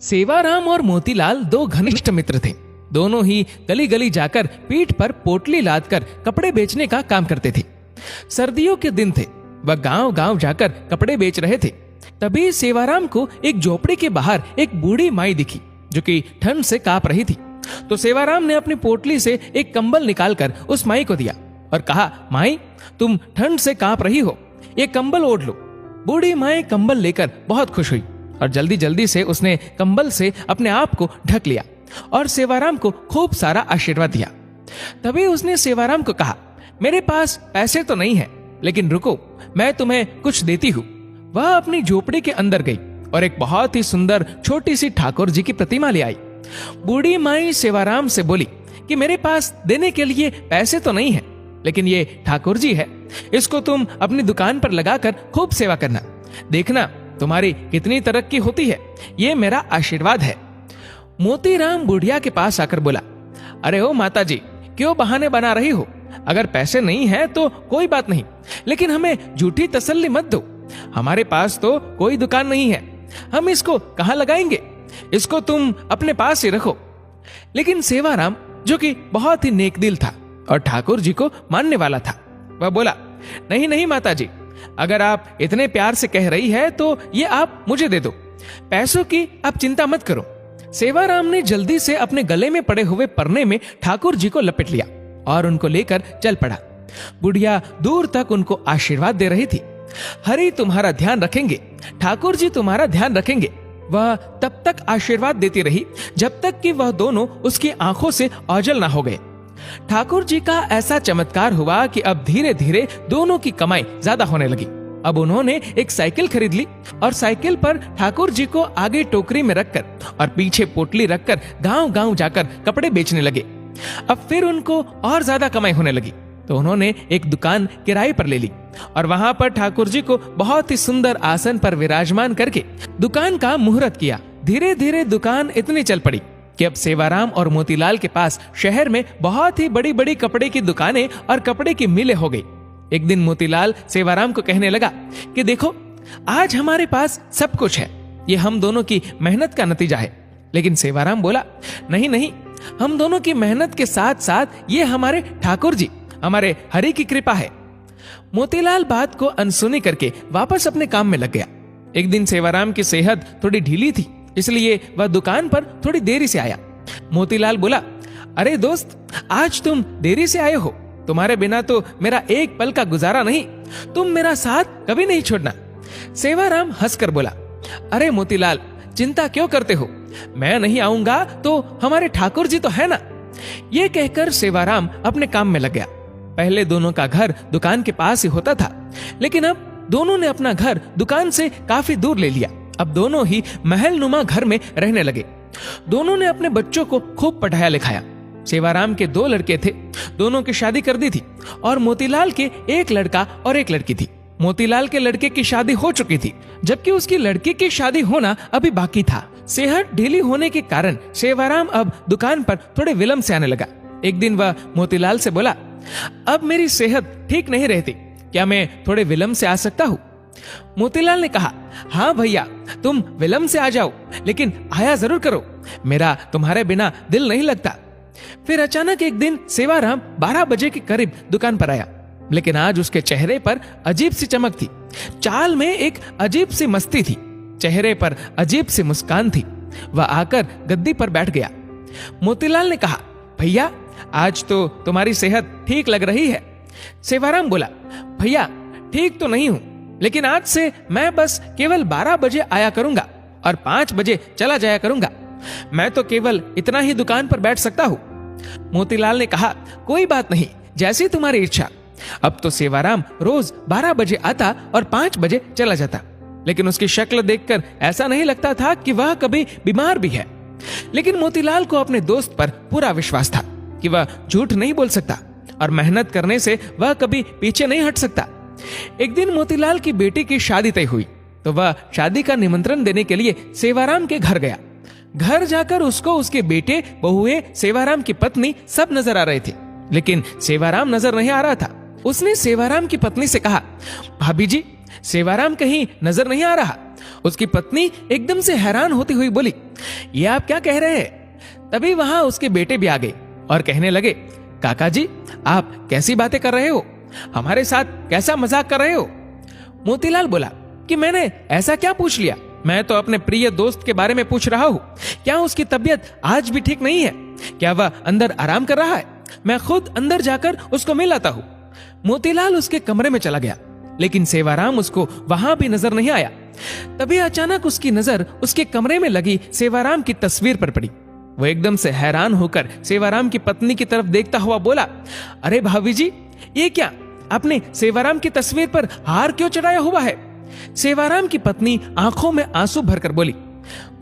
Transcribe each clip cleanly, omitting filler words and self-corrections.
सेवाराम और मोतीलाल दो घनिष्ठ मित्र थे। दोनों ही गली गली जाकर पीठ पर पोटली लादकर कपड़े बेचने का काम करते थे। सर्दियों के दिन थे, वह गांव गांव जाकर कपड़े बेच रहे थे। तभी सेवाराम को एक झोपड़ी के बाहर एक बूढ़ी माई दिखी जो कि ठंड से कांप रही थी। तो सेवाराम ने अपनी पोटली से एक कंबल निकालकर उस माई को दिया और कहा, माई तुम ठंड से कांप रही हो, ये कंबल ओढ़ लो। बूढ़ी माई कंबल लेकर बहुत खुश हुई और जल्दी जल्दी से उसने कंबल से अपने आप को ढक लिया और सेवाराम को खूब सारा आशीर्वाद दिया। तभी उसने सेवाराम को कहा, मेरे पास पैसे तो नहीं है, लेकिन रुको, मैं तुम्हें कुछ देती हूँ। वह अपनी झोपड़ी के अंदर गई और एक बहुत ही सुंदर छोटी सी ठाकुर जी की प्रतिमा ले आई। बूढ़ी माई सेवाराम से बोली कि मेरे पास देने के लिए पैसे तो नहीं है, लेकिन ये ठाकुर जी है, इसको तुम अपनी दुकान पर लगाकर खूब सेवा करना, देखना तुम्हारी कितनी तरक्की होती है, ये मेरा आशीर्वाद है। मोतीराम बुढ़िया के पास आकर बोला, अरे ओ माता जी, क्यों बहाने बना रही हो? अगर पैसे नहीं है तो कोई बात नहीं, लेकिन हमें झूठी तसल्ली मत दो। हमारे पास तो कोई दुकान नहीं है, हम इसको कहाँ लगाएंगे? इसको तुम अपने पास ही रखो। लेकिन सेवाराम, जो कि बहुत ही नेकदिल था और ठाकुर जी को मानने वाला था, वह बोला, नहीं नहीं माता जी, अगर आप इतने प्यार से कह रही है तो ये आप मुझे दे दो, पैसों की आप चिंता मत करो। सेवाराम ने जल्दी से अपने गले में पड़े हुए परने में ठाकुर जी को लपेट लिया और उनको लेकर चल पड़ा। बुढ़िया दूर तक उनको आशीर्वाद दे रही थी। हरि तुम्हारा ध्यान रखेंगे, ठाकुर जी तुम्हारा ध्यान रखेंगे। वह तब तक आशीर्वाद देती रही जब तक कि वह दोनों उसकी आंखों से ओझल ना हो गए। ठाकुर जी का ऐसा चमत्कार हुआ कि अब धीरे धीरे दोनों की कमाई ज्यादा होने लगी। अब उन्होंने एक साइकिल खरीद ली और साइकिल पर ठाकुर जी को आगे टोकरी में रखकर और पीछे पोटली रखकर गांव गांव जाकर कपड़े बेचने लगे। अब फिर उनको और ज्यादा कमाई होने लगी, तो उन्होंने एक दुकान किराए पर ले ली और वहां पर ठाकुर जी को बहुत ही सुंदर आसन पर विराजमान करके दुकान का मुहूर्त किया। धीरे धीरे दुकान इतनी चल पड़ी कि अब सेवाराम और मोतीलाल के पास शहर में बहुत ही बड़ी बड़ी कपड़े की दुकानें और कपड़े की मिलें हो गई। एक दिन मोतीलाल सेवाराम को कहने लगा कि देखो, आज हमारे पास सब कुछ है, ये हम दोनों की मेहनत का नतीजा है। लेकिन सेवाराम बोला, नहीं नहीं, हम दोनों की मेहनत के साथ साथ ये हमारे ठाकुर जी, हमारे हरि की कृपा है। मोतीलाल बात को अनसुनी करके वापस अपने काम में लग गया। एक दिन सेवाराम की सेहत थोड़ी ढीली थी, इसलिए वह दुकान पर थोड़ी देरी से आया। मोतीलाल बोला, अरे दोस्त, आज तुम देरी से आए हो, तुम्हारे बिना तो मेरा एक पल का गुजारा नहीं, तुम मेरा साथ कभी नहीं छोड़ना। सेवाराम हंसकर बोला, अरे मोतीलाल, चिंता क्यों करते हो, मैं नहीं आऊंगा तो हमारे ठाकुर जी तो है ना। ये कहकर सेवाराम अपने काम में लग गया। पहले दोनों का घर दुकान के पास ही होता था, लेकिन अब दोनों ने अपना घर दुकान से काफी दूर ले लिया। अब दोनों ही महल नुमा घर में रहने लगे। दोनों ने अपने बच्चों को खूब पढ़ाया लिखाया। सेवाराम के 2 लड़के थे, दोनों की शादी कर दी थी और मोतीलाल के एक लड़का और एक लड़की थी। मोतीलाल के लड़के की शादी हो चुकी थी, जबकि उसकी लड़की की शादी होना अभी बाकी था। सेहत ढीली होने के कारण सेवाराम अब दुकान पर थोड़े विलंब से आने लगा। एक दिन वह मोतीलाल से बोला, अब मेरी सेहत ठीक नहीं रहती, क्या मैं थोड़े विलंब से आ सकता हूँ? मोतीलाल ने कहा, हाँ भैया, तुम विलंब से आ जाओ, लेकिन आया जरूर करो, मेरा तुम्हारे बिना दिल नहीं लगता। फिर अचानक एक दिन सेवाराम 12 बजे के करीब दुकान पर आया, लेकिन आज उसके चेहरे पर अजीब सी चमक थी, चाल में एक अजीब सी मस्ती थी, चेहरे पर अजीब सी मुस्कान थी। वह आकर गद्दी पर बैठ गया। मोतीलाल ने कहा, भैया, आज तो तुम्हारी सेहत ठीक लग रही है। सेवाराम बोला, भैया, ठीक तो नहीं हूं, लेकिन आज से मैं बस केवल 12 बजे आया करूंगा और 5 बजे चला जाया करूंगा। मैं तो केवल इतना ही दुकान पर बैठ सकता हूँ। मोतीलाल ने कहा, कोई बात नहीं, जैसी तुम्हारी इच्छा। अब तो सेवाराम रोज 12 बजे आता और 5 बजे चला जाता, लेकिन उसकी शक्ल देखकर ऐसा नहीं लगता था कि वह कभी बीमार भी है। लेकिन मोतीलाल को अपने दोस्त पर पूरा विश्वास था कि वह झूठ नहीं बोल सकता और मेहनत करने से वह कभी पीछे नहीं हट सकता। एक दिन मोतीलाल की बेटी की शादी तय हुई, तो वह शादी का निमंत्रण देने के लिए सेवाराम के घर गया। घर जाकर उसको उसके बेटे, बहुए, सेवाराम की पत्नी सब नजर आ रहे थे, लेकिन सेवाराम नजर नहीं आ रहा था। उसने सेवाराम की पत्नी से कहा, भाभी जी, सेवाराम कहीं नजर नहीं आ रहा। उसकी पत्नी एकदम से हैरान होती हुई बोली, ये आप क्या कह रहे हैं? तभी वहां उसके बेटे भी आ गए और कहने लगे, काका जी, आप कैसी बातें कर रहे हो? हमारे साथ कैसा मजाक कर रहे हो? मोतीलाल बोला कि मैंने ऐसा क्या पूछ लिया? मैं तो अपने प्रिय दोस्त के बारे में पूछ रहा हूँ। क्या उसकी तबीयत आज भी ठीक नहीं है? क्या वह अंदर आराम कर रहा है? मैं खुद अंदर जाकर उसको मिल आता हूँ। मोतीलाल उसके कमरे में चला गया, लेकिन सेवाराम उसको वहां भी नजर नहीं आया। तभी अचानक उसकी नजर उसके कमरे में लगी सेवाराम की तस्वीर पर पड़ी। वो एकदम से हैरान होकर सेवाराम की पत्नी की तरफ देखता हुआ बोला, अरे भाभी जी, ये क्या? आपने सेवाराम की तस्वीर पर हार क्यों चढ़ाया हुआ है? सेवाराम की पत्नी आंखों में आंसू भरकर बोली,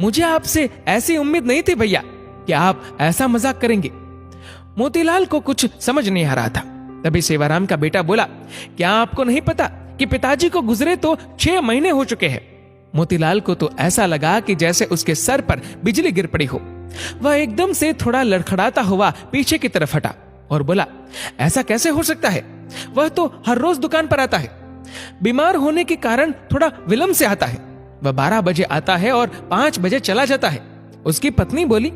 मुझे आपसे ऐसी उम्मीद नहीं थी भैया कि आप ऐसा मजाक करेंगे। मोतीलाल को कुछ समझ नहीं आ रहा था। तभी सेवाराम का बेटा बोला, क्या आपको नहीं पता कि पिताजी को गुजरे तो 6 महीने हो चुके हैं? मोतीलाल को तो ऐसा लगा कि जैसे उसके सर पर बिजली गिर पड़ी हो। वह एकदम से थोड़ा लड़खड़ाता हुआ पीछे की तरफ हटा और बोला, ऐसा कैसे हो सकता है? वह तो हर रोज दुकान पर आता है। बीमार होने के कारण थोड़ा विलंब से आता है। वह 12 बजे आता है और 5 बजे चला जाता है। उसकी पत्नी बोली,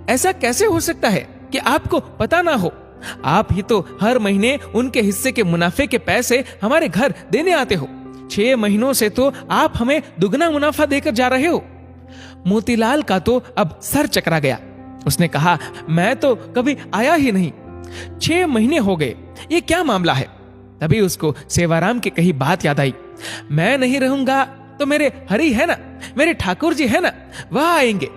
ऐसा कैसे हो सकता है कि आपको पता ना हो? आप ही तो हर महीने उनके हिस्से के मुनाफे के पैसे हमारे घर देने आते हो। 6 महीनों से तो आप हमें दुगना मुनाफा देकर जा रहे हो। मोतीलाल का तो अब सर चकरा गया। उसने कहा, मैं तो कभी आया ही नहीं। 6 महीने हो गए, ये क्या मामला है? तभी उसको सेवाराम की कही बात याद आई। मैं नहीं रहूंगा तो मेरे हरि है ना, मेरे ठाकुर जी है ना, वह आएंगे।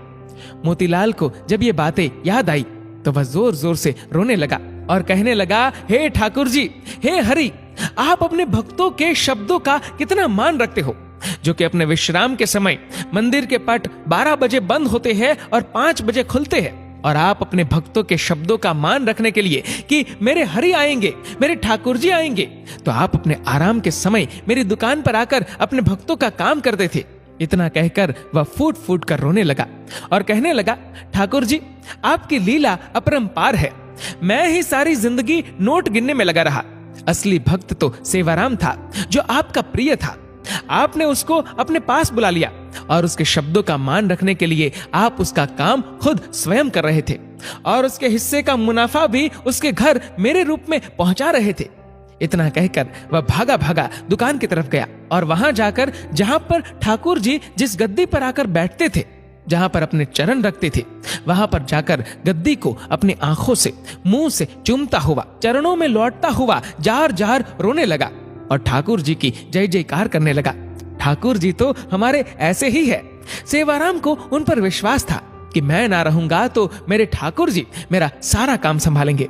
मोतीलाल को जब ये बातें याद आई तो वह जोर जोर से रोने लगा और कहने लगा, हे ठाकुर जी, हे हरि, आप अपने भक्तों के शब्दों का कितना मान रखते हो, जो कि अपने विश्राम के समय मंदिर के पट 12 बजे बंद होते हैं और 5 बजे खुलते हैं। और आप अपने भक्तों के शब्दों का मान रखने के लिए कि मेरे हरि आएंगे, मेरे ठाकुर जी आएंगे, तो आप अपने आराम के समय मेरी दुकान पर आकर अपने भक्तों का काम करते थे। इतना कहकर वह फूट फूट कर रोने लगा और कहने लगा, ठाकुर जी, आपकी लीला अपरंपार है। मैं ही सारी जिंदगी नोट गिनने में लगा रहा। असली भक्त तो सेवाराम था, जो आपका प्रिय था। आपने उसको अपने पास बुला लिया और उसके शब्दों का मान रखने के लिए आप उसका काम खुद स्वयं कर रहे थे और उसके हिस्से का मुनाफा भी उसके घर मेरे रूप में पहुंचा रहे थे। इतना कहकर वह भागा भागा दुकान की तरफ गया और वहां जाकर, जहां पर ठाकुर जी जिस गद्दी पर आकर बैठते थे, जहां पर अपने चरण रखते थे, वहां पर जाकर गद्दी को अपनी आंखों से, मुंह से चूमता हुआ, चरणों में लौटता हुआ जार जार रोने लगा और ठाकुर जी की जय जयकार करने लगा। ठाकुर जी तो हमारे ऐसे ही है। सेवाराम को उन पर विश्वास था कि मैं ना रहूंगा तो मेरे ठाकुर जी मेरा सारा काम संभालेंगे।